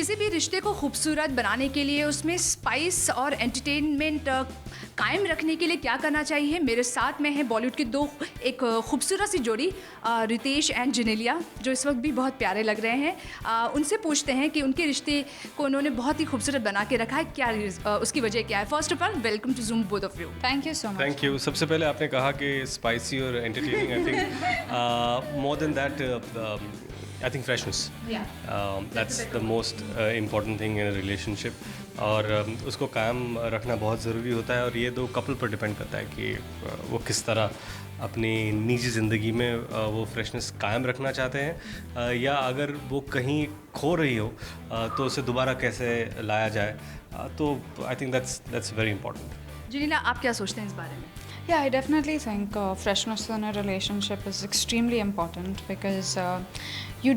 किसी भी रिश्ते को खूबसूरत बनाने के लिए उसमें स्पाइस और एंटरटेनमेंट कायम रखने के लिए क्या करना चाहिए? मेरे साथ में है बॉलीवुड की दो एक खूबसूरत सी जोड़ी रितेश एंड जेनेलिया, जो इस वक्त भी बहुत प्यारे लग रहे हैं। उनसे पूछते हैं कि उनके रिश्ते को उन्होंने बहुत ही खूबसूरत बना के रखा है, क्या उसकी वजह क्या है। First of all welcome to Zoom both of you. Thank you so much. Thank you. सबसे पहले आपने कहा कि स्पाइसी और entertaining, I think more than that I think freshness. That's the most important thing in a relationship. और उसको कायम रखना बहुत ज़रूरी होता है, और ये दो कपल पर डिपेंड करता है कि वो किस तरह अपनी निजी ज़िंदगी में वो फ्रेशनेस कायम रखना चाहते हैं, या अगर वो कहीं खो रही हो तो उसे दोबारा कैसे लाया जाए। तो I think that's very important. Genelia, आप क्या सोचते हैं इस बारे में? Yeah, I definitely think freshness in a relationship is extremely important because you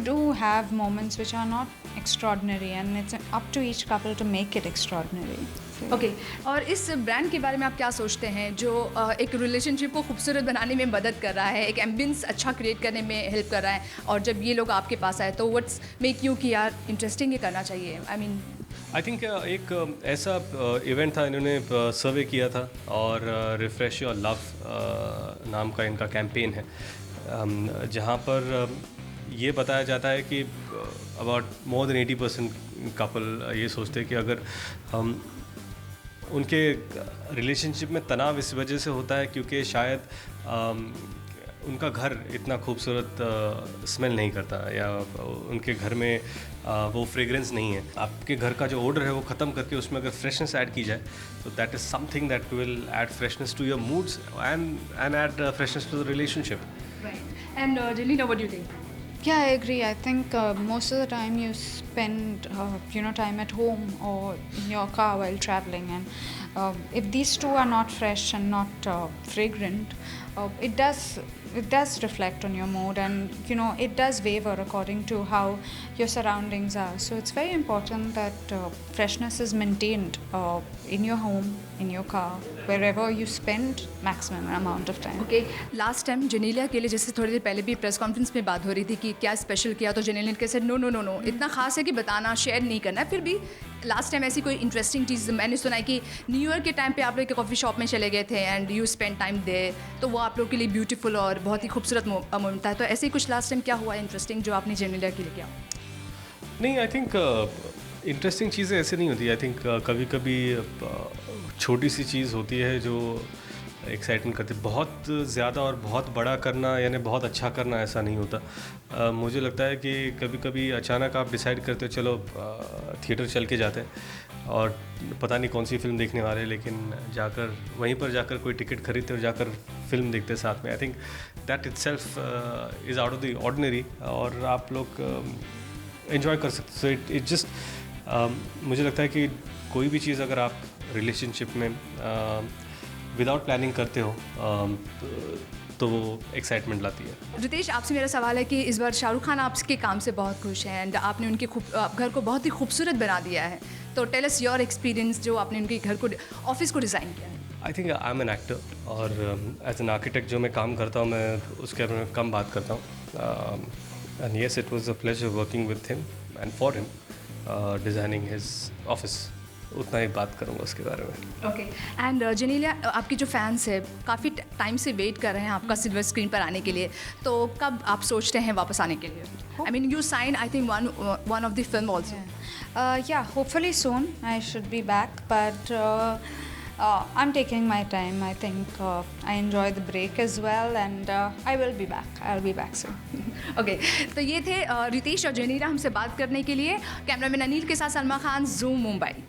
do have moments which are not extraordinary, and it's up to each couple to make it extraordinary. Okay और इस brand के बारे में आप क्या सोचते हैं जो एक रिलेशनशिप को खूबसूरत बनाने में मदद कर रहा है, एक एम्बियंस अच्छा क्रिएट करने में हेल्प कर रहा है, और जब ये लोग आपके पास आए तो व्हाट्स मेक यू कि यार इंटरेस्टिंग ये करना चाहिए? आई थिंक एक ऐसा इवेंट था, इन्होंने सर्वे किया था, और रिफ्रेश योर लव नाम का इनका कैंपेन है, जहाँ पर ये बताया जाता है कि अबाउट मोर देन 80% कपल ये सोचते हैं कि अगर हम उनके रिलेशनशिप में तनाव इस वजह से होता है क्योंकि शायद उनका घर इतना खूबसूरत स्मेल नहीं करता, या उनके घर में वो फ्रेग्रेंस नहीं है। आपके घर का जो ऑर्डर है वो ख़त्म करके उसमें अगर फ्रेशनेस ऐड की जाए तो that is something that will add freshness to your moods and add freshness to the relationship. And Genelia, what do you think? Yeah, I agree. I think most of the time you spend, time at home or in your car while traveling, and if these two are not fresh and not fragrant, it does reflect on your mood, and it does waver according to how your surroundings are. So it's very important that freshness is maintained in your home, in your car, wherever you spend maximum amount of time. Okay, last time Genelia के लिए जैसे थोड़ी देर पहले भी press conference में बात हो रही थी कि क्या स्पेशल किया, तो जेनेलिया ने कैसे नो इतना खास है कि बताना शेयर नहीं करना है। फिर भी लास्ट टाइम ऐसी कोई इंटरेस्टिंग चीज़ मैंने सुना है कि न्यू ईयर के टाइम पे आप लोग कॉफ़ी शॉप में चले गए थे एंड यू स्पेंड टाइम दे, तो वो आप लोग के लिए ब्यूटीफुल और बहुत ही खूबसूरत मोमेंट था। तो ऐसे ही कुछ लास्ट टाइम क्या हुआ इंटरेस्टिंग जो आपने जेनेलिया के लिए किया? नहीं, आई थिंक इंटरेस्टिंग चीज़ें ऐसे नहीं होती। आई थिंक कभी कभी छोटी सी चीज़ होती है जो एक्साइटमेंट करती है। बहुत ज़्यादा और बहुत बड़ा करना यानी बहुत अच्छा करना ऐसा नहीं होता। मुझे लगता है कि कभी कभी अचानक आप डिसाइड करते हो चलो थिएटर चल के जाते हैं, और पता नहीं कौन सी फिल्म देखने वाले हैं, लेकिन जाकर वहीं पर जाकर कोई टिकट खरीदते और जाकर फिल्म देखते साथ में। I think that itself is out of the ordinary, और आप लोग एंजॉय कर सकते। सो इट जस्ट मुझे लगता है कि कोई भी चीज़ अगर आप रिलेशनशिप में विदाउट प्लानिंग करते हो तो वो एक्साइटमेंट लाती है। रितेश, आपसे मेरा सवाल है कि इस बार शाहरुख खान आपके काम से बहुत खुश हैं एंड आपने उनके घर को बहुत ही खूबसूरत बना दिया है, तो टेल अस योर एक्सपीरियंस जो आपने उनके घर को ऑफिस को डिज़ाइन किया है। I think I am an actor, और एज एन आर्किटेक्ट जो मैं काम करता हूँ मैं उसके बारे में कम बात करता हूँ। And yes, it was a pleasure working with him and for him designing his office. उतना ही बात करूँगा उसके बारे में। ओके, एंड जेनेलिया, आपके जो फैंस है काफ़ी टाइम से वेट कर रहे हैं आपका सिल्वर स्क्रीन पर आने के लिए, तो कब आप सोचते हैं वापस आने के लिए? I mean you sign I think one of the film also. Yeah, hopefully soon I should be back, but I'm taking my time. I think I enjoy the break as well, and I will be back. I'll be back soon. Okay, तो ये थे रितेश और जेनेलिया हमसे बात करने के लिए। Cameraman Anil के साथ सलमा खान, ज़ूम मुंबई।